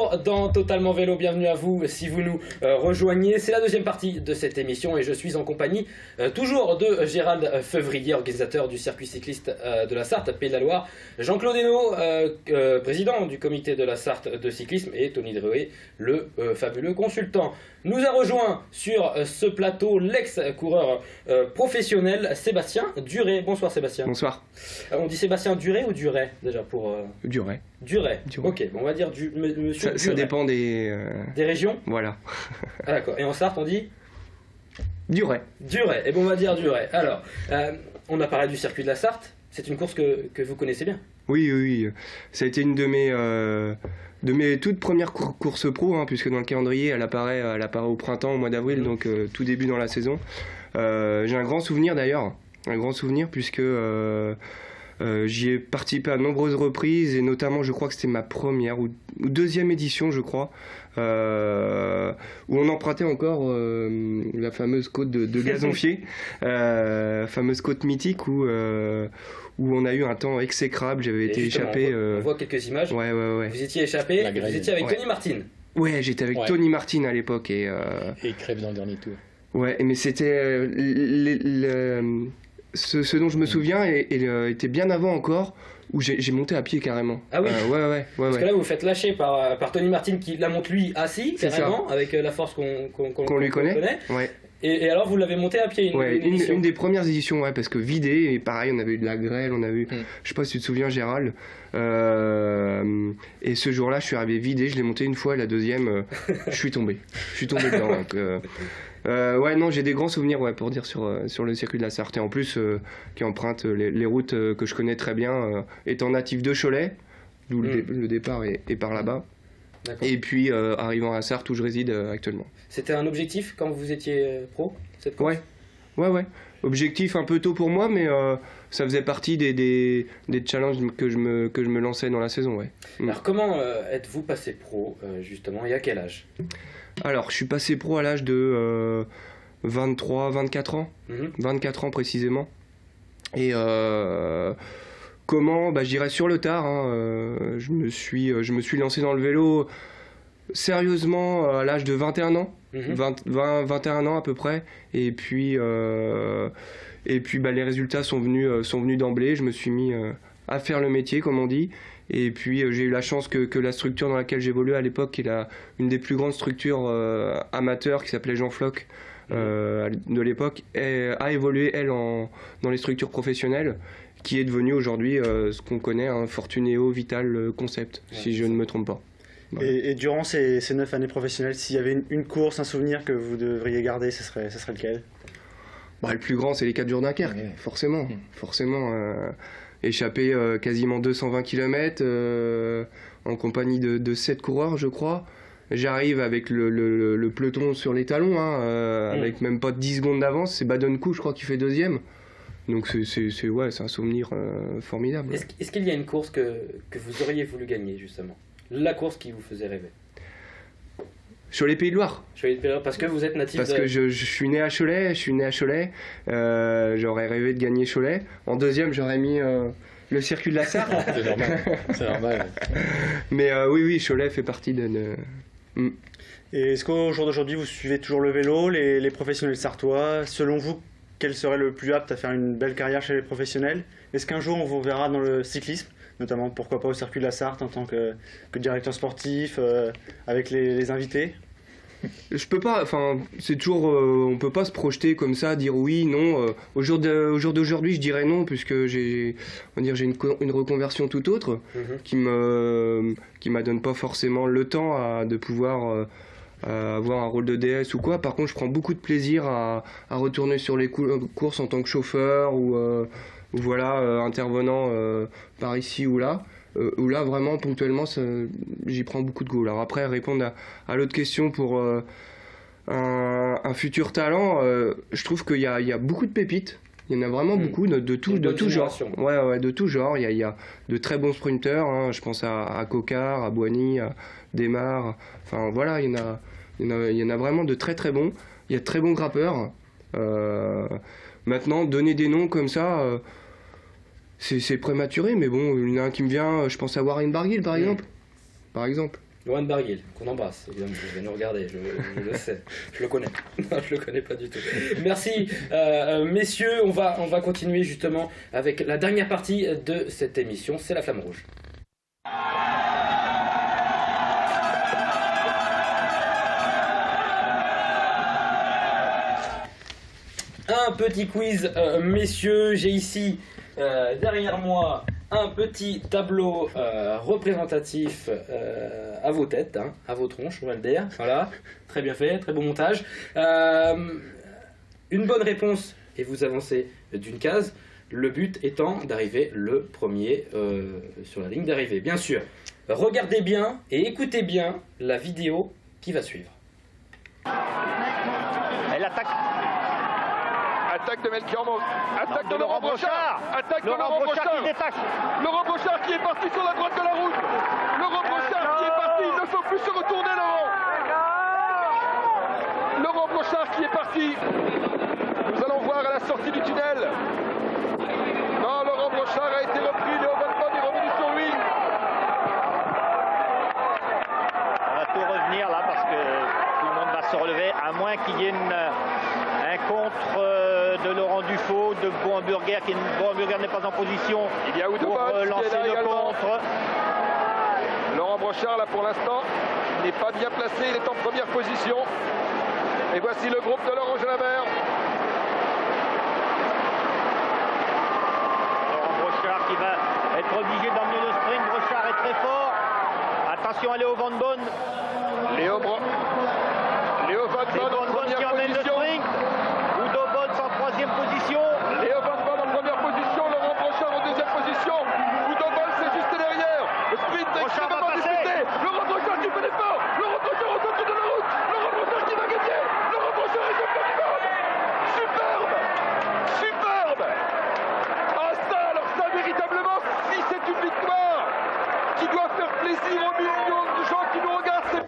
retour dans Totalement Vélo, bienvenue à vous si vous nous rejoignez. C'est la deuxième partie de cette émission et je suis en compagnie toujours de Gérald Feuvrier, organisateur du circuit cycliste de la Sarthe, Pays de la Loire, Jean-Claude Hesnaut, président du comité de la Sarthe de cyclisme, et Tony Drouet, le fabuleux consultant. Nous a rejoint sur ce plateau l'ex-coureur professionnel Sébastien Duret. Bonsoir Sébastien. Bonsoir. On dit Sébastien Duret ou Duret déjà pour Duret. Duret. Ok, bon, on va dire monsieur Duret. Ça dépend des régions. Voilà. Ah, d'accord. Et en Sarthe on dit Duret. Duret. Et bon, on va dire Duret. Alors, on a parlé du circuit de la Sarthe. C'est une course que vous connaissez bien. Oui. Ça a été une de mes toutes premières courses pro, hein, puisque dans le calendrier, elle apparaît au printemps, au mois d'avril, donc tout début dans la saison. J'ai un grand souvenir d'ailleurs, puisque j'y ai participé à de nombreuses reprises, et notamment, je crois que c'était ma première ou deuxième édition, je crois, où on empruntait encore la fameuse côte de Gazonfier, fameuse côte mythique où on a eu un temps exécrable. J'avais été échappé. On voit quelques images. Ouais. Vous étiez échappé, vous étiez avec Tony Martin. Ouais, j'étais avec Tony Martin à l'époque. Et il crève dans le dernier tour. Ouais, mais c'était... ce dont je me souviens était bien avant encore, où j'ai monté à pied carrément. Ah oui. Ouais. Parce que là vous faites lâcher par Tony Martin qui la monte lui assis, carrément, avec la force qu'on lui connaît. Ouais. Et alors vous l'avez monté à pied une des premières éditions, parce que vidé, et pareil, on avait eu de la grêle, je sais pas si tu te souviens Gérald, et ce jour-là je suis arrivé vidé, je l'ai monté une fois, et la deuxième, je suis tombé dedans. Donc, non, j'ai des grands souvenirs pour dire sur le circuit de la Sarthe, et en plus qui emprunte les routes que je connais très bien, étant natif de Cholet, d'où le départ est par là-bas. D'accord. Et puis arrivant à Sarthe où je réside actuellement. C'était un objectif quand vous étiez pro, cette course ? Ouais. Objectif un peu tôt pour moi, mais ça faisait partie des challenges que je me lançais dans la saison, ouais. Alors comment êtes-vous passé pro, justement, et à quel âge ? Alors, je suis passé pro à l'âge de 24 ans, 24 ans précisément. Et comment ? Je dirais sur le tard, je me suis lancé dans le vélo sérieusement à l'âge de 21 ans, 21 ans à peu près, et puis les résultats sont venus d'emblée. Je me suis mis à faire le métier, comme on dit, et puis j'ai eu la chance que la structure dans laquelle j'évoluais à l'époque, qui est une des plus grandes structures amateurs, qui s'appelait Jean Floch de l'époque, a évolué elle dans les structures professionnelles, qui est devenu aujourd'hui ce qu'on connaît, un Fortunéo Vital Concept, si je ne me trompe pas. Ouais. Et durant ces 9 années professionnelles, s'il y avait une course, un souvenir que vous devriez garder, ce serait lequel ? Le plus grand, c'est les 4 jours d'un Dunkerque, forcément. Échapper quasiment 220 km en compagnie de 7 coureurs, je crois. J'arrive avec le peloton sur les talons, avec même pas 10 secondes d'avance. C'est Badenkou, je crois, qui fait deuxième. Donc c'est un souvenir formidable. Est-ce qu'il y a une course que vous auriez voulu gagner, justement ? La course qui vous faisait rêver ? Sur les Pays de Loire. Parce que vous êtes natif Parce que je suis né à Cholet. J'aurais rêvé de gagner Cholet. En deuxième, j'aurais mis le circuit de la Sarthe. C'est normal. Mais oui, Cholet fait partie de... Et est-ce qu'au jour d'aujourd'hui, vous suivez toujours le vélo, les professionnels sartois ? Selon vous, quel serait le plus apte à faire une belle carrière chez les professionnels ? Est-ce qu'un jour, on vous verra dans le cyclisme ? Notamment, pourquoi pas au circuit de la Sarthe en tant que directeur sportif, avec les invités ? Je peux pas, c'est toujours, on peut pas se projeter comme ça, dire oui, non. Au jour d'aujourd'hui, je dirais non, puisque j'ai une reconversion tout autre, qui m'adonne pas forcément le temps de pouvoir avoir un rôle de DS ou quoi. Par contre, je prends beaucoup de plaisir à retourner sur les courses en tant que chauffeur ou intervenant par ici ou là. Où là vraiment ponctuellement j'y prends beaucoup de goût. Alors après, répondre à l'autre question pour un futur talent, je trouve qu'il y a beaucoup de pépites. Il y en a vraiment beaucoup de tout genre. Ouais, de tout genre. Il y a de très bons sprinteurs, je pense à Cocard, à Boigny, à Desmar. Enfin voilà, il y en a vraiment de très très bons. Il y a de très bons grappeurs. Maintenant, donner des noms comme ça, c'est prématuré, mais bon, il y en a un qui me vient, je pense à Warren Barguil par exemple. Laurent Barguil, qu'on embrasse, évidemment, il va nous regarder, je le sais, je le connais. Non, je le connais pas du tout. Merci, messieurs, on va continuer justement avec la dernière partie de cette émission, c'est la flamme rouge. Un petit quiz, messieurs, j'ai ici derrière moi un petit tableau représentatif à vos têtes, hein, à vos tronches, on va le dire. Voilà, très bien fait, très beau montage. Une bonne réponse et vous avancez d'une case. Le but étant d'arriver le premier sur la ligne d'arrivée. Bien sûr, regardez bien et écoutez bien la vidéo qui va suivre. Elle attaque. Attaque de Melchior Monk. Attaque de Laurent Brochard. Attaque de Laurent Brochard qui détache. Laurent Brochard qui est parti sur la droite de la route. Laurent Brochard qui est parti. Il ne faut plus se retourner, Laurent. Laurent Brochard qui est parti. Nous allons voir à la sortie du tunnel. Non, Laurent Brochard a été repris. Léo Van est revenu sur lui. On va tout revenir là parce que tout le monde va se relever, à moins qu'il y ait un contre de Laurent Dufaux, de Beau Hamburger, Beau Hamburger n'est pas en position Il y a pour lancer le contre. Laurent Brochard, là pour l'instant, n'est pas bien placé, il est en première position. Et voici le groupe de Laurent Jalabert. Laurent Brochard qui va être obligé d'emmener le sprint. Brochard est très fort. Attention à Léo Van Bonn. Léo Van en qui première emmène le position. sprint. Udo Boll en troisième position. Léo Van en première position, Laurent Brochard en deuxième position. Udo Boll c'est juste derrière. Le sprint est Brochard va extrêmement passer. disputé. Laurent Brochard qui fait l'effort. Laurent Brochard au centre de la route. Laurent Brochard qui va gagner. Laurent Brochard est champion du monde. Superbe. Superbe. Ah ça, alors ça véritablement, si c'est une victoire qui doit faire plaisir aux millions de gens qui nous regardent, c'est...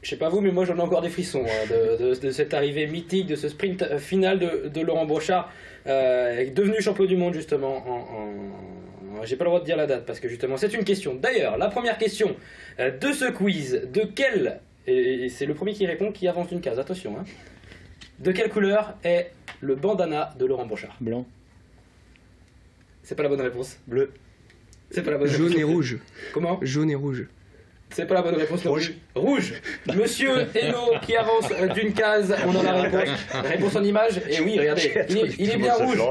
Je sais pas vous, mais moi j'en ai encore des frissons hein, de cette arrivée mythique, de ce sprint final de Laurent Brochard, devenu champion du monde justement. J'ai pas le droit de dire la date parce que justement c'est une question. D'ailleurs, la première question de ce quiz, de quelle, et c'est le premier qui répond qui avance d'une case, attention, hein, de quelle couleur est le bandana de Laurent Brochard? Blanc. C'est pas la bonne réponse. Bleu. C'est pas la bonne réponse. Jaune et rouge. Comment? Jaune et rouge. C'est pas la bonne réponse. Rouge. Rouge. Monsieur Hainaut qui avance d'une case, on a la réponse. Réponse en image. Et oui, regardez, il est bien rouge.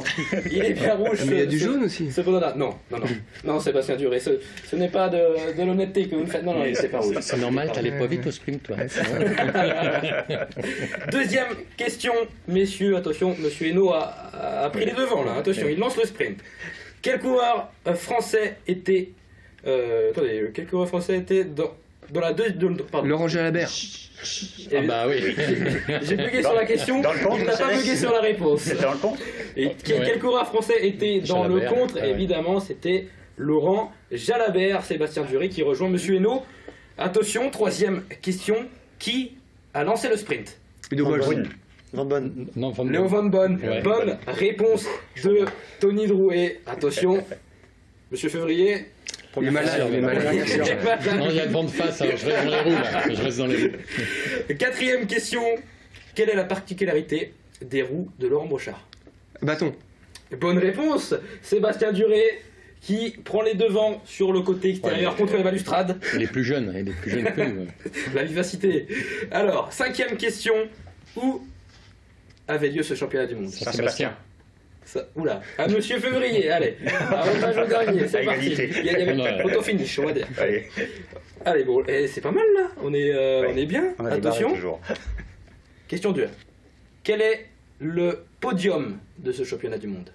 Il est bien rouge. Mais il y a du jaune aussi. Ce bandana. Non, Sébastien Duré. Ce n'est pas de l'honnêteté que vous me faites. Non, c'est pas rouge. C'est normal, t'allais pas vite au sprint, toi. Deuxième question, messieurs, attention, monsieur Hainaut a pris les devants là. Attention, il lance le sprint. Quel coureur français était quel coureur français était dans la deuxième... Laurent Jalabert. Ah bah oui. J'ai bugué sur la question, il n'a pas bugué sur la réponse. C'est dans le contre. Et quel coureur français était dans Jalabert, le contre? Évidemment, c'était Laurent Jalabert. Sébastien Duré qui rejoint monsieur Hainaut. Attention, troisième question. Qui a lancé le sprint? Udo Boll. Van Bonn. Non, Van Léo Van Bonn. Ouais. Bonne réponse de Tony Drouet. Attention, monsieur Février. Il est malade, il est malade. Non, il y a le vent de face, alors je reste dans les roues là. Je reste dans les roues. Quatrième question. Quelle est la particularité des roues de Laurent Brochard? Bâton. Bonne réponse. Sébastien Duré qui prend les devants sur le côté extérieur contre les balustrades. Les plus jeunes que nous. La vivacité. Alors, cinquième question. Où avait lieu ce championnat du monde? Saint-Sébastien. Oula, à monsieur Février, allez. Avantage au dernier, c'est parti. Il y avait auto-finish, on va dire. Allez, bon, c'est pas mal là. On est bien. Attention. Question dure. Quel est le podium de ce championnat du monde?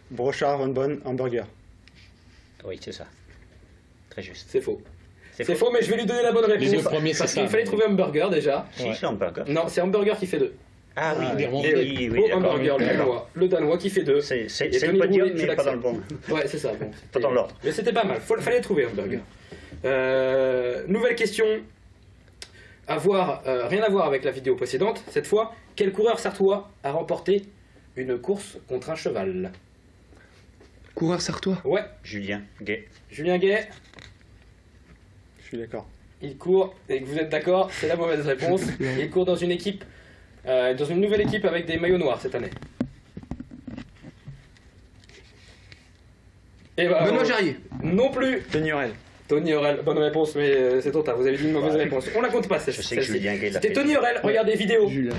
Brochard, Van Bonn, Hamburger. Oui, c'est ça. Très juste. C'est faux. C'est faux, mais je vais lui donner la bonne réponse. Les deux premiers, c'est parce ça. qu'il fallait trouver Hamburger déjà. Si, c'est Hamburger. Non, c'est Hamburger qui fait 2. Ah oui, Hamburger, le Danois qui fait 2. C'est le podium, mais pas dans le bon. Ouais, c'est ça. Bon, Pas dans l'ordre. Mais c'était pas mal. Fallait trouver Hamburger. Nouvelle question. Rien à voir avec la vidéo précédente. Cette fois, quel coureur sartois a remporté une course contre un cheval? Coureur sartois. Ouais. Julien Gay. Julien Gay. suis d'accord. Il court, et que vous êtes d'accord, c'est la mauvaise réponse. Il court dans une équipe, dans une nouvelle équipe avec des maillots noirs cette année. Et bah, Benoît Jarrier. Non plus. Tony Horel. Tony Horel, bonne réponse, mais c'est trop tard, vous avez dit une mauvaise réponse. On la compte pas, Je sais que celle-ci. Julien Gay l'a C'était fait. Tony Horel, regardez vidéo. Julien.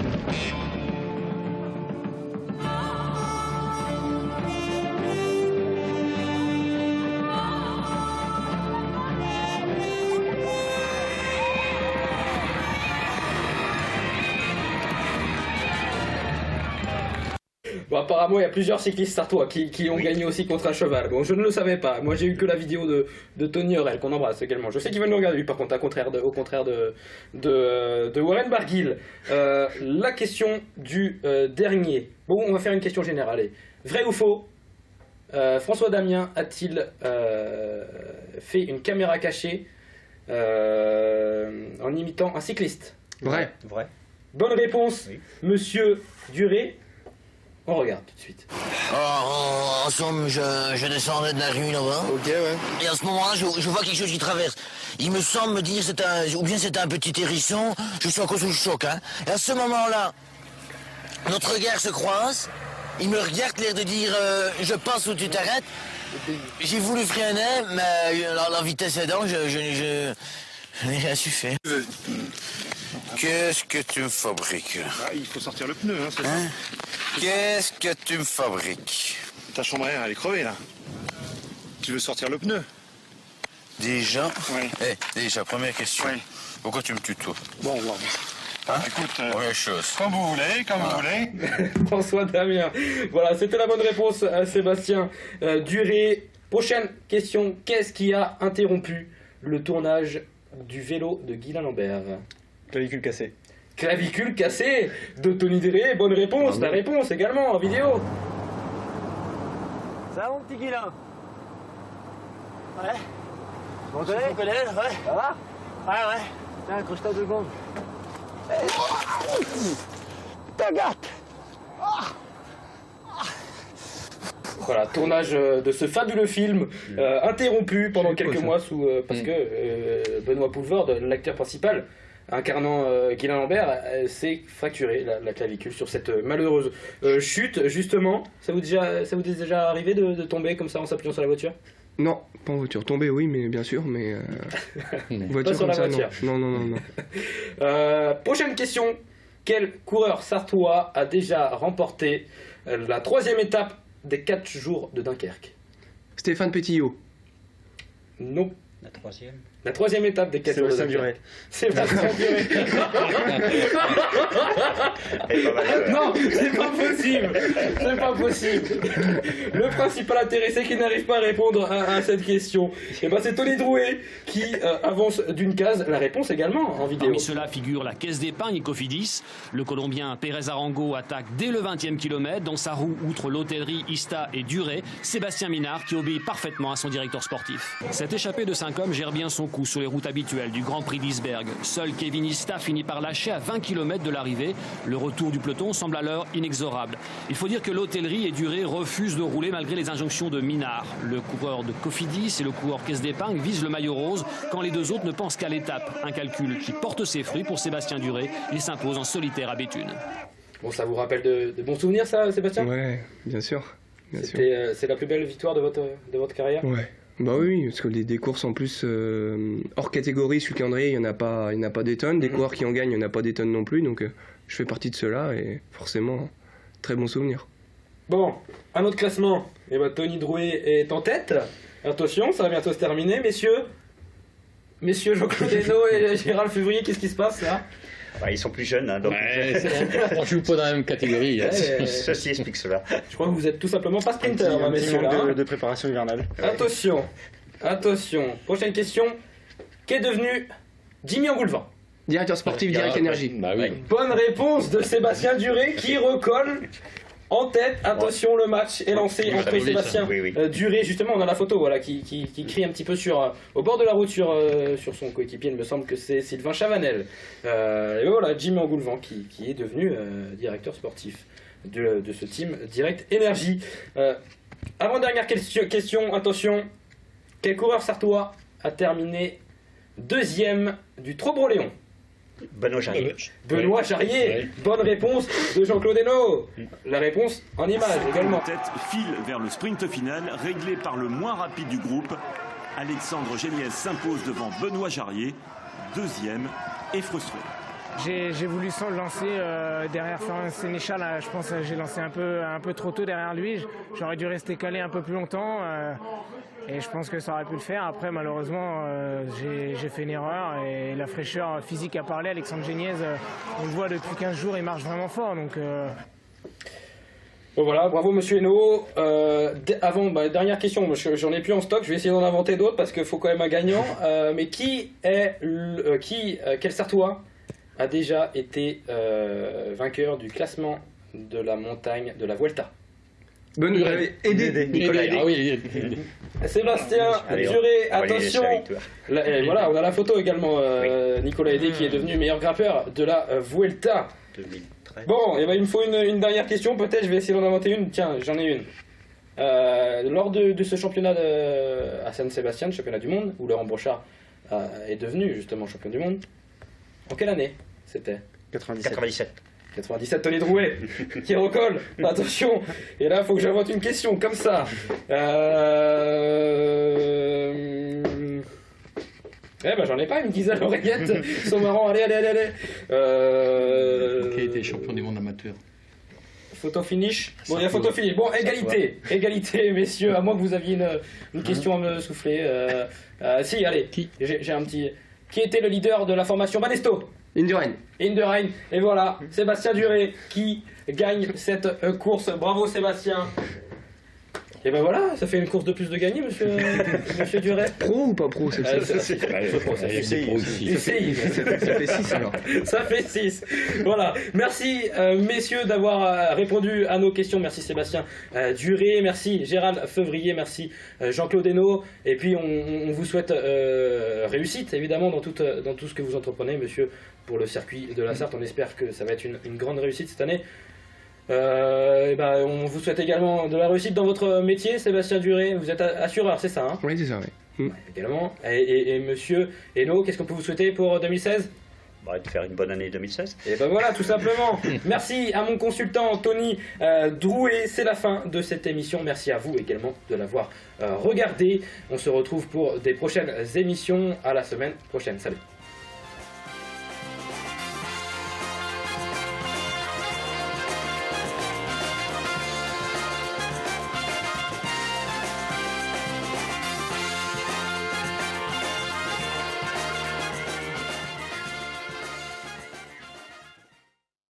Bon, apparemment, il y a plusieurs cyclistes sartois qui ont gagné aussi contre un cheval. Bon, je ne le savais pas. Moi, j'ai eu que la vidéo de Tony Horel, qu'on embrasse également. Je sais qu'il va nous regarder, lui, par contre, au contraire de Warren Barguil. La question du dernier. Bon, on va faire une question générale. Allez. Vrai ou faux, François Damien a-t-il fait une caméra cachée en imitant un cycliste? Vrai. Vrai. Bonne réponse, Oui. Monsieur Duré. On regarde tout de suite. En somme, je descendais de la rue là-bas. Ok, ouais. Et à ce moment-là, je vois quelque chose qui traverse. Il me semble me dire ou bien c'est un petit hérisson. Je suis encore sous le choc, hein. Et à ce moment-là, notre regard se croise. Il me regarde, l'air de dire je passe ou tu t'arrêtes. J'ai voulu freiner, mais la vitesse aidant, je n'ai rien su faire. Qu'est-ce que tu me fabriques? Il faut sortir le pneu, hein, c'est ça. Hein? Qu'est-ce que tu me fabriques? Ta chambre à air, elle est crevée, là. Tu veux sortir le pneu? Déjà? Oui. Déjà, première question. Oui. Pourquoi tu me tutoies? Bon, bon. Hein? Écoute, Première chose. comme vous voulez, comme vous voulez. François Damien. Voilà, c'était la bonne réponse à Sébastien Duré. Prochaine question. Qu'est-ce qui a interrompu le tournage du vélo de Guylain Lambert? Clavicule cassé. Clavicule cassée de Tony Duré. Bonne réponse. La réponse également en vidéo. Ça va mon petit Guilain? Ouais. Bon, tu me connais, ouais. Ça va? Ouais. Tiens, accroche-toi 2 secondes. T'agates! Voilà, tournage de ce fabuleux film interrompu pendant quelques mois parce que Benoît Poulvord, l'acteur principal incarnant Guylain Lambert, s'est fracturé la clavicule sur cette malheureuse chute. Justement, ça vous est déjà arrivé de tomber comme ça en s'appuyant sur la voiture? Non, pas en voiture. Tomber, oui, mais bien sûr, mais voiture Pas sur comme la ça, voiture. non. Prochaine question. Quel coureur sartois a déjà remporté la 3e étape des 4 jours de Dunkerque? Stéphane Pétillot. Non. La 3e. La 3e étape des 4 jours de Sébastien Dunkerque. Duré. Sébastien Duré. Non, c'est pas possible. C'est pas possible. Le principal intéressé qui n'arrive pas à répondre à cette question, et ben c'est Tony Drouet qui avance d'une case. La réponse également en vidéo. Parmi ceux-là figure la caisse d'épargne Cofidis. Le Colombien Pérez Arango attaque dès le 20e kilomètre. Dans sa roue, outre l'hôtellerie, Ista et Duré, Sébastien Minard qui obéit parfaitement à son directeur sportif. Cette échappée de 5 hommes gère bien son coup sur les routes habituelles du Grand Prix d'Isberg. Seul Kevin Ista finit par lâcher à 20 km de l'arrivée. Le retour du peloton semble alors inexorable. Il faut dire que l'hôtellerie et Duré refusent de rouler malgré les injonctions de Minard. Le coureur de Cofidis et le coureur caisse d'épargne visent le maillot rose quand les deux autres ne pensent qu'à l'étape. Un calcul qui porte ses fruits pour Sébastien Duré. Il s'impose en solitaire à Béthune. Bon, ça vous rappelle de bons souvenirs, ça, Sébastien? Ouais, bien sûr. C'est la plus belle victoire de votre carrière? Ouais. Bah oui, parce que des courses en plus hors catégorie sur le calendrier, il n'y en a pas des tonnes. Des coureurs qui en gagnent, il n'y en a pas des tonnes non plus. Donc je fais partie de ceux-là et forcément, très bon souvenir. Bon, un autre classement. Et ben, Tony Drouet est en tête. Attention, ça va bientôt se terminer, messieurs. Messieurs Jean-Claude Hesnaut et Gérald Février, qu'est-ce qui se passe là? Bah, ils sont plus jeunes, hein, donc On joue pas dans la même catégorie. Hein. ceci explique cela. Je crois que vous êtes tout simplement pas sprinter, Un petit messieurs. manque Là, hein. de préparation hivernale. Attention. Prochaine question. Qu'est devenu Jimmy Angoulevent? Directeur sportif, Direct Énergie. Bah oui. Bonne réponse de Sébastien Duré qui recolle en tête. Attention, le match est lancé Oui, entre oui, Sébastien oui. Duré. Justement, on a la photo voilà, qui crie un petit peu au bord de la route sur son coéquipier. Il me semble que c'est Sylvain Chavanel. Et voilà, Jimmy Angoulevent qui est devenu directeur sportif de ce team Direct Énergie. Avant-dernière question, attention. Quel coureur sartois a terminé deuxième du Trobroléon. Benoît Charrier. Benoît Charrier, bonne réponse de Jean-Claude Hainaut. La réponse en image également. La tête file vers le sprint final, réglé par le moins rapide du groupe. Alexandre Géniez s'impose devant Benoît Charrier, deuxième et frustré. J'ai voulu lancer derrière Florian Sénéchal, je pense que j'ai lancé un peu trop tôt derrière lui. J'aurais dû rester calé un peu plus longtemps et je pense que ça aurait pu le faire. Après malheureusement j'ai fait une erreur et la fraîcheur physique a parlé. Alexandre Géniez, on le voit depuis 15 jours, il marche vraiment fort. Donc, Bon voilà, bravo Monsieur Hainaut. Avant, dernière question, j'en ai plus en stock, je vais essayer d'en inventer d'autres parce qu'il faut quand même un gagnant. Mais quel Sartois a déjà été vainqueur du classement de la montagne de la Vuelta? Nicolas Hédé. Ah oui, Sébastien Duré, attention. Voilà, on a la photo également. Nicolas Hédé qui est devenu meilleur grimpeur de la Vuelta. 2013. Bon, il me faut une dernière question, peut-être je vais essayer d'en inventer une. Tiens, j'en ai une. Lors de ce championnat à San Sébastien, le championnat du monde, où Laurent Brochard est devenu justement champion du monde, en quelle année c'était? 97. 97, Tony Drouet qui recolle, attention. Et là, il faut que j'invente une question comme ça. J'en ai pas, ils me disent à l'oreillette. Ils sont marrants, allez. Qui a été champion du monde amateur? Photo finish. Bon, il y a photo finish. Bon, égalité, messieurs, à moins que vous aviez une question à me souffler. Si, allez, j'ai un petit... Qui était le leader de la formation Banesto? Indurain. Et voilà, Sébastien Duré qui gagne cette course. Bravo Sébastien. Et ben voilà, ça fait une course de plus de gagner, monsieur Duré. Pro ou pas pro, c'est ça? C'est pro, ça fait 6. Ça fait 6 alors. Ça fait 6. Voilà. Merci messieurs d'avoir répondu à nos questions. Merci Sébastien Duré, merci Gérald Fevrier, merci Jean-Claude Hainaut. Et puis on vous souhaite réussite évidemment dans tout ce que vous entreprenez, monsieur, pour le circuit de la Sarthe. On espère que ça va être une grande réussite cette année. On vous souhaite également de la réussite dans votre métier, Sébastien Duré. Vous êtes assureur, c'est ça, hein? Oui, c'est ça, oui. Également. Et monsieur Hainaut, qu'est-ce qu'on peut vous souhaiter pour 2016? De faire une bonne année 2016. Et ben voilà, tout simplement. Merci à mon consultant Tony Drouet. C'est la fin de cette émission. Merci à vous également de l'avoir regardé. On se retrouve pour des prochaines émissions. À la semaine prochaine. Salut.